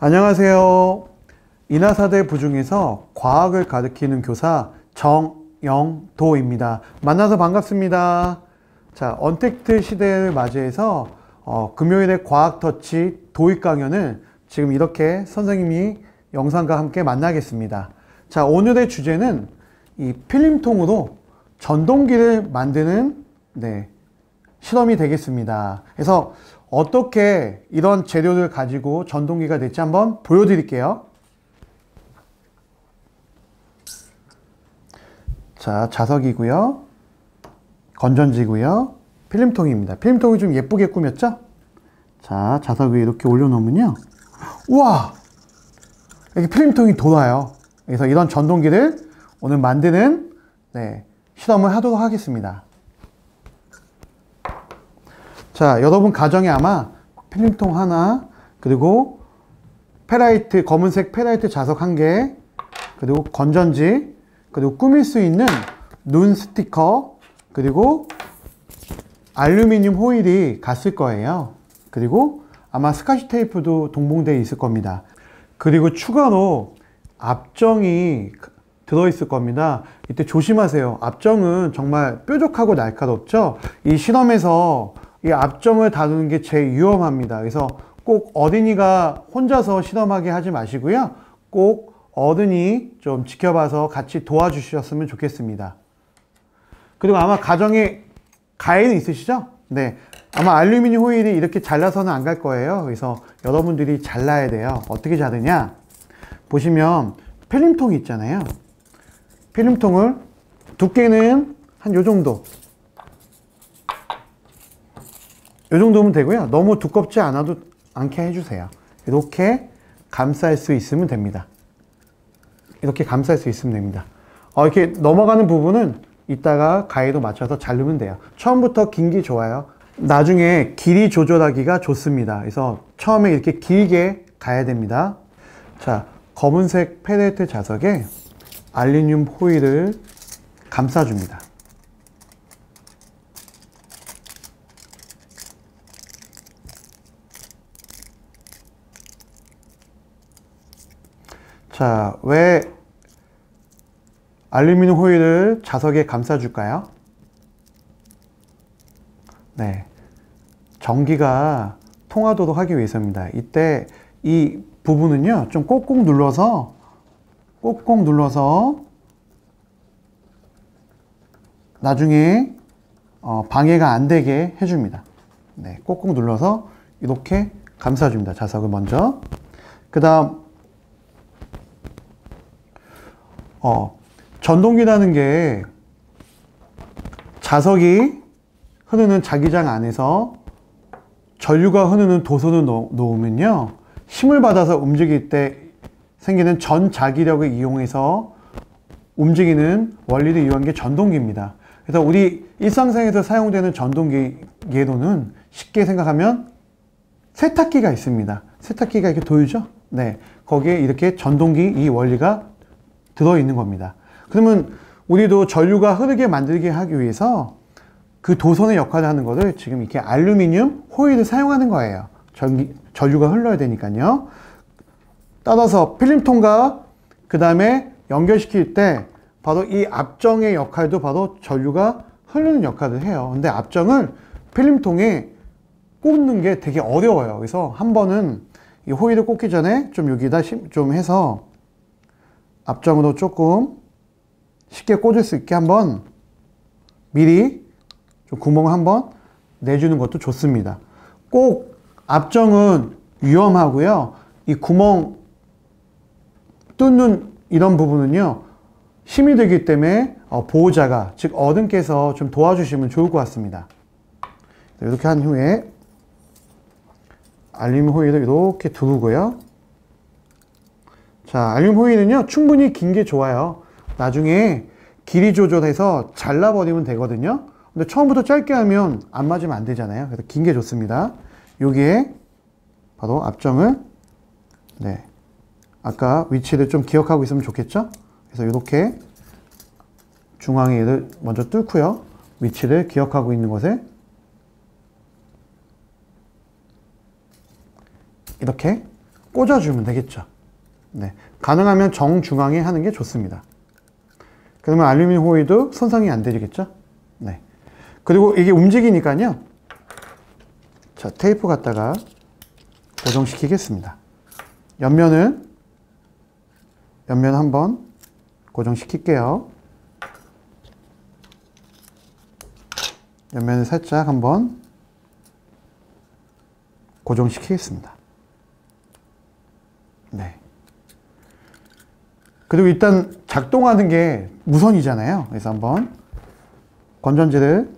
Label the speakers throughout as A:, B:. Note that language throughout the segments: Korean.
A: 안녕하세요. 인하사대 부중에서 과학을 가르치는 교사 정영도입니다. 만나서 반갑습니다. 자, 언택트 시대를 맞이해서 금요일에 과학터치 도입 강연을 지금 이렇게 선생님이 영상과 함께 만나겠습니다. 자, 오늘의 주제는 이 필름통으로 전동기를 만드는 실험이 되겠습니다. 그래서 어떻게 이런 재료를 가지고 전동기가 될지 한번 보여드릴게요. 자, 자석이고요. 건전지고요. 필름통입니다. 필름통이 좀 예쁘게 꾸몄죠? 자, 자석 위에 이렇게 올려놓으면요. 우와! 이렇게 필름통이 돌아요. 그래서 이런 전동기를 오늘 만드는 실험을 하도록 하겠습니다. 자, 여러분 가정에 아마 필름통 하나, 그리고 페라이트, 검은색 페라이트 자석 1개, 그리고 건전지, 그리고 꾸밀 수 있는 눈 스티커, 그리고 알루미늄 호일이 갔을 거예요. 그리고 아마 스카치 테이프도 동봉되어 있을 겁니다. 그리고 추가로 압정이 들어있을 겁니다. 이때 조심하세요. 압정은 정말 뾰족하고 날카롭죠? 이 실험에서 이 압정을 다루는 게 제일 위험합니다. 그래서 꼭 어린이가 혼자서 실험하게 하지 마시고요. 꼭 어른이 좀 지켜봐서 같이 도와주셨으면 좋겠습니다. 그리고 아마 가정에 가해는 있으시죠? 네. 아마 알루미늄 호일이 이렇게 잘라서는 안 갈 거예요. 그래서 여러분들이 잘라야 돼요. 어떻게 자르냐? 보시면 필름통이 있잖아요. 필름통을 두께는 한 요 정도. 이 정도면 되고요. 너무 두껍지 않게 해주세요. 이렇게 감쌀 수 있으면 됩니다. 이렇게 감쌀 수 있으면 됩니다. 이렇게 넘어가는 부분은 이따가 가위로 맞춰서 자르면 돼요. 처음부터 긴 게 좋아요. 나중에 길이 조절하기가 좋습니다. 그래서 처음에 이렇게 길게 가야 됩니다. 자, 검은색 페레트 자석에 알루미늄 호일을 감싸줍니다. 자, 왜 알루미늄 호일을 자석에 감싸줄까요? 네, 전기가 통하도록 하기 위해서입니다. 이때 이 부분은요, 좀 꼭꼭 눌러서 나중에 방해가 안 되게 해줍니다. 네, 꼭꼭 눌러서 이렇게 감싸줍니다. 자석을 먼저. 그 다음 전동기라는 게 자석이 흐르는 자기장 안에서 전류가 흐르는 도선을 놓으면요, 힘을 받아서 움직일 때 생기는 전자기력을 이용해서 움직이는 원리를 이용한 게 전동기입니다. 그래서 우리 일상생활에서 사용되는 전동기 예로는 쉽게 생각하면 세탁기가 있습니다. 세탁기가 이렇게 돌죠? 네, 거기에 이렇게 전동기 이 원리가 들어있는 겁니다. 그러면 우리도 전류가 흐르게 만들게 하기 위해서 그 도선의 역할을 하는 것을 지금 이렇게 알루미늄 호일을 사용하는 거예요. 전류가 흘러야 되니까요. 따라서 필름통과 그 다음에 연결시킬 때 바로 이 압정의 역할도 바로 전류가 흐르는 역할을 해요. 근데 압정을 필름통에 꽂는 게 되게 어려워요. 그래서 한 번은 이 호일을 꽂기 전에 좀 여기다 좀 해서 압정으로 조금 쉽게 꽂을 수 있게 한번 미리 좀 구멍을 한번 내주는 것도 좋습니다. 꼭 압정은 위험하고요. 이 구멍 뚫는 이런 부분은요, 힘이 들기 때문에 보호자가, 즉 어른께서 좀 도와주시면 좋을 것 같습니다. 이렇게 한 후에 알루미늄 호일을 이렇게 두르고요. 자, 알루미늄 호일은요, 충분히 긴 게 좋아요. 나중에 길이 조절해서 잘라버리면 되거든요. 근데 처음부터 짧게 하면 안 맞으면 안 되잖아요. 그래서 긴 게 좋습니다. 여기에 바로 압정을, 아까 위치를 좀 기억하고 있으면 좋겠죠? 그래서 이렇게 중앙에 얘를 먼저 뚫고요. 위치를 기억하고 있는 것에 이렇게 꽂아주면 되겠죠. 네. 가능하면 정중앙에 하는 게 좋습니다. 그러면 알루미늄 호일도 손상이 안 되겠죠. 네. 그리고 이게 움직이니까요. 자, 테이프 갖다가 고정시키겠습니다. 옆면을 한번 고정시킬게요. 옆면을 살짝 한번 고정시키겠습니다. 네. 그리고 일단 작동하는 게 무선이잖아요. 그래서 한번 건전지를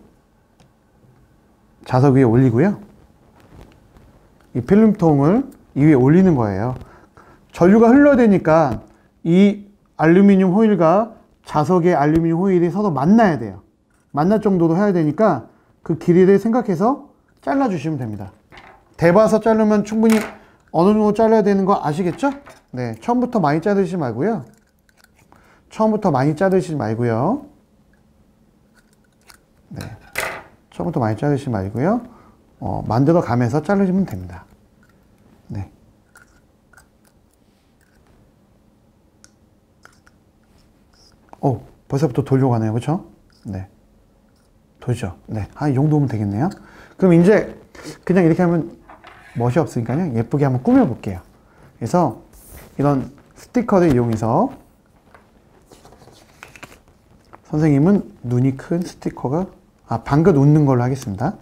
A: 자석 위에 올리고요. 이 필름통을 이 위에 올리는 거예요. 전류가 흘러야되니까 이 알루미늄 호일과 자석의 알루미늄 호일이 서로 만나야 돼요. 만날 정도로 해야 되니까 그 길이를 생각해서 잘라주시면 됩니다. 대봐서 자르면 충분히 어느 정도 잘라야 되는 거 아시겠죠? 네, 처음부터 많이 자르지 말고요. 네, 처음부터 많이 자르지 말고요. 만들어 가면서 자르시면 됩니다. 네. 벌써부터 돌려가네요. 그렇죠? 네. 돌죠. 네. 이 정도면 되겠네요. 그럼 이제 그냥 이렇게 하면 멋이 없으니까요. 예쁘게 한번 꾸며 볼게요. 그래서 이런 스티커를 이용해서 선생님은 눈이 큰 스티커가 방긋 웃는 걸로 하겠습니다.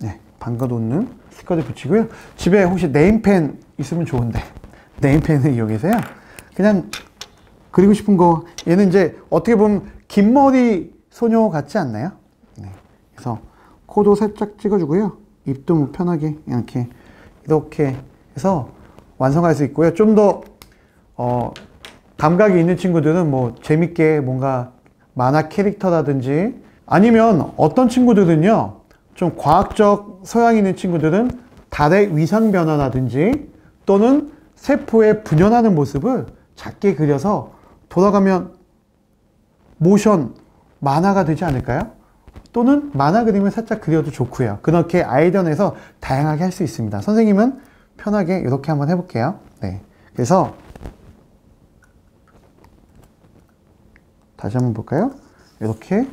A: 네, 방긋 웃는 스티커를 붙이고요. 집에 혹시 네임펜 있으면 좋은데 네임펜을 이용해서요. 그냥 그리고 싶은 거, 얘는 이제 어떻게 보면 긴 머리 소녀 같지 않나요? 네. 그래서 코도 살짝 찍어주고요. 입도 뭐 편하게 이렇게 해서 완성할 수 있고요. 좀 더 감각이 있는 친구들은 뭐 재밌게 뭔가 만화 캐릭터라든지, 아니면 어떤 친구들은요 좀 과학적 소양 있는 친구들은 달의 위상 변화라든지 또는 세포의 분열하는 모습을 작게 그려서 돌아가면 모션 만화가 되지 않을까요? 또는 만화 그림을 살짝 그려도 좋고요. 그렇게 아이디어 내서 다양하게 할 수 있습니다. 선생님은 편하게 이렇게 한번 해볼게요. 네. 그래서 다시 한번 볼까요? 이렇게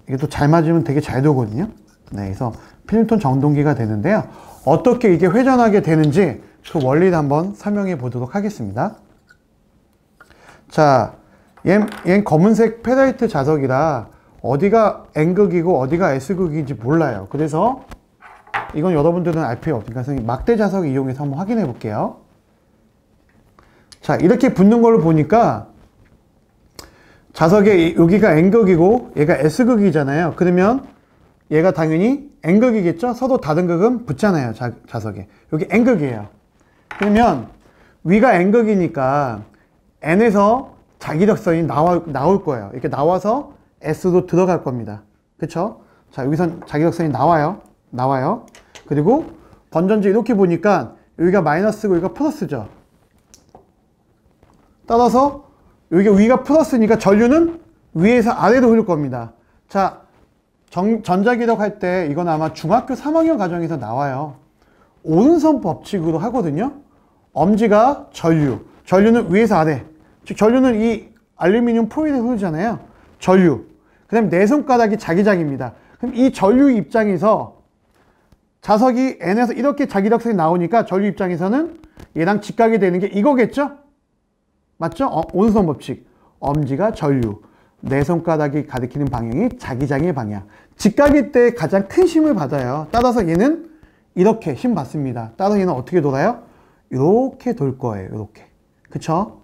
A: 이게 또 잘 맞으면 되게 잘 되거든요. 네. 그래서 필름톤 정동기가 되는데요. 어떻게 이게 회전하게 되는지 그 원리를 한번 설명해 보도록 하겠습니다. 자, 얘는 검은색 페라이트 자석이라 어디가 N극이고 어디가 S극인지 몰라요. 그래서 이건 여러분들은 알 필요 없으니까 선생님 막대 자석 이용해서 한번 확인해 볼게요. 자, 이렇게 붙는 걸로 보니까 자석에 여기가 N극이고 얘가 S극이잖아요. 그러면 얘가 당연히 N극이겠죠? 서로 다른 극은 붙잖아요. 자석에. 여기 N극이에요. 그러면 위가 N극이니까 N에서 자기력선이 나올 거예요. 이렇게 나와서 S로 들어갈 겁니다. 그쵸? 자, 여기선 자기력선이 나와요. 그리고 건전지 이렇게 보니까 여기가 마이너스고 여기가 플러스죠. 따라서 여기가 위가 플러스니까 전류는 위에서 아래로 흐를 겁니다. 자, 전자기력 할 때 이건 아마 중학교 3학년 과정에서 나와요. 오른손 법칙으로 하거든요. 엄지가 전류는 위에서 아래. 즉 전류는 이 알루미늄 포일에 흐르잖아요. 전류. 그 다음에 내 손가락이 자기장입니다. 그럼 이 전류 입장에서 자석이 N에서 이렇게 자기력선이 나오니까 전류 입장에서는 얘랑 직각이 되는 게 이거겠죠? 맞죠? 오른손 법칙. 엄지가 전류. 내 손가락이 가리키는 방향이 자기장의 방향. 직각일 때 가장 큰 힘을 받아요. 따라서 얘는 이렇게 힘 받습니다. 따라서 얘는 어떻게 돌아요? 이렇게 돌 거예요. 이렇게. 그쵸?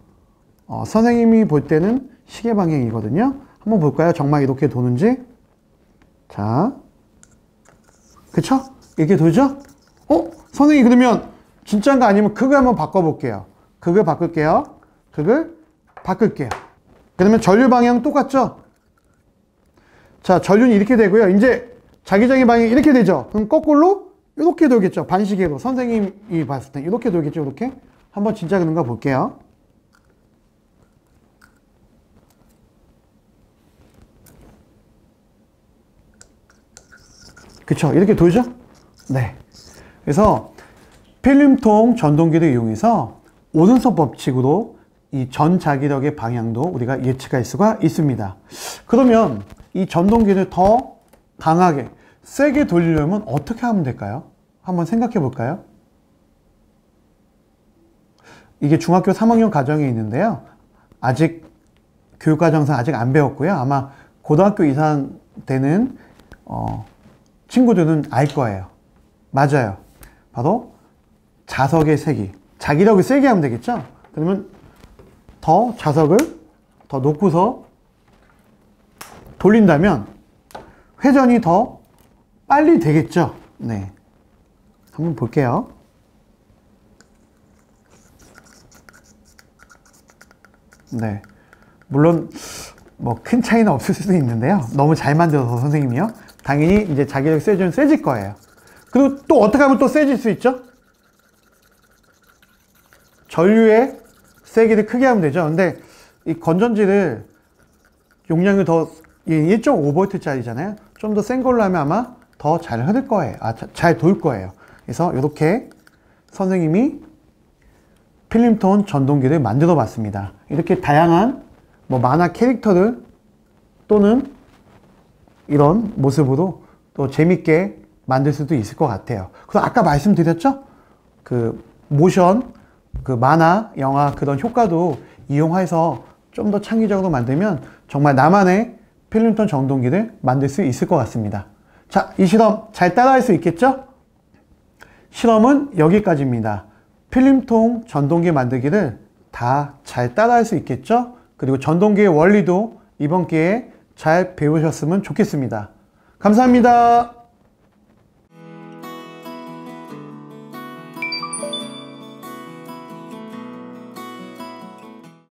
A: 선생님이 볼 때는 시계 방향이거든요. 한번 볼까요? 정말 이렇게 도는지. 자, 그쵸? 이렇게 돌죠? 선생님 그러면 진짜인가 아니면 극을 한번 바꿔볼게요. 극을 바꿀게요. 그러면 전류 방향 똑같죠? 자, 전류는 이렇게 되고요. 이제 자기장의 방향이 이렇게 되죠? 그럼 거꾸로 이렇게 돌겠죠? 반시계로. 선생님이 봤을 때 이렇게 돌겠죠? 이렇게? 한번 진짜 그런가 볼게요. 그쵸? 이렇게 돌죠? 네. 그래서 필름통 전동기를 이용해서 오른손 법칙으로 이 전자기력의 방향도 우리가 예측할 수가 있습니다. 그러면 이 전동기를 더 강하게, 세게 돌리려면 어떻게 하면 될까요? 한번 생각해 볼까요? 이게 중학교 3학년 과정에 있는데요. 아직 교육과정상 아직 안 배웠고요. 아마 고등학교 이상 되는 친구들은 알 거예요. 맞아요. 바로 자석의 세기. 자기력을 세게 하면 되겠죠? 그러면 더 자석을 더 놓고서 돌린다면 회전이 더 빨리 되겠죠? 네. 한번 볼게요. 네. 물론 뭐 큰 차이는 없을 수도 있는데요. 너무 잘 만들어서 선생님이요. 당연히 이제 자기력 세지면 세질 거예요. 그리고 또 어떻게 하면 또 세질 수 있죠? 전류의 세기를 크게 하면 되죠. 근데 이 건전지를 용량이 더 1.5V 짜리잖아요. 좀 더 센 걸로 하면 아마 더 잘 흐를 거예요. 잘 돌 거예요. 그래서 이렇게 선생님이 필름톤 전동기를 만들어 봤습니다. 이렇게 다양한 뭐 만화 캐릭터를 또는 이런 모습으로 또 재밌게 만들 수도 있을 것 같아요. 그래서 아까 말씀드렸죠? 그 모션, 그 만화, 영화 그런 효과도 이용해서 좀 더 창의적으로 만들면 정말 나만의 필름톤 전동기를 만들 수 있을 것 같습니다. 자, 이 실험 잘 따라할 수 있겠죠? 실험은 여기까지입니다. 필름통 전동기 만들기를 다 잘 따라할 수 있겠죠? 그리고 전동기의 원리도 이번 기회에 잘 배우셨으면 좋겠습니다. 감사합니다.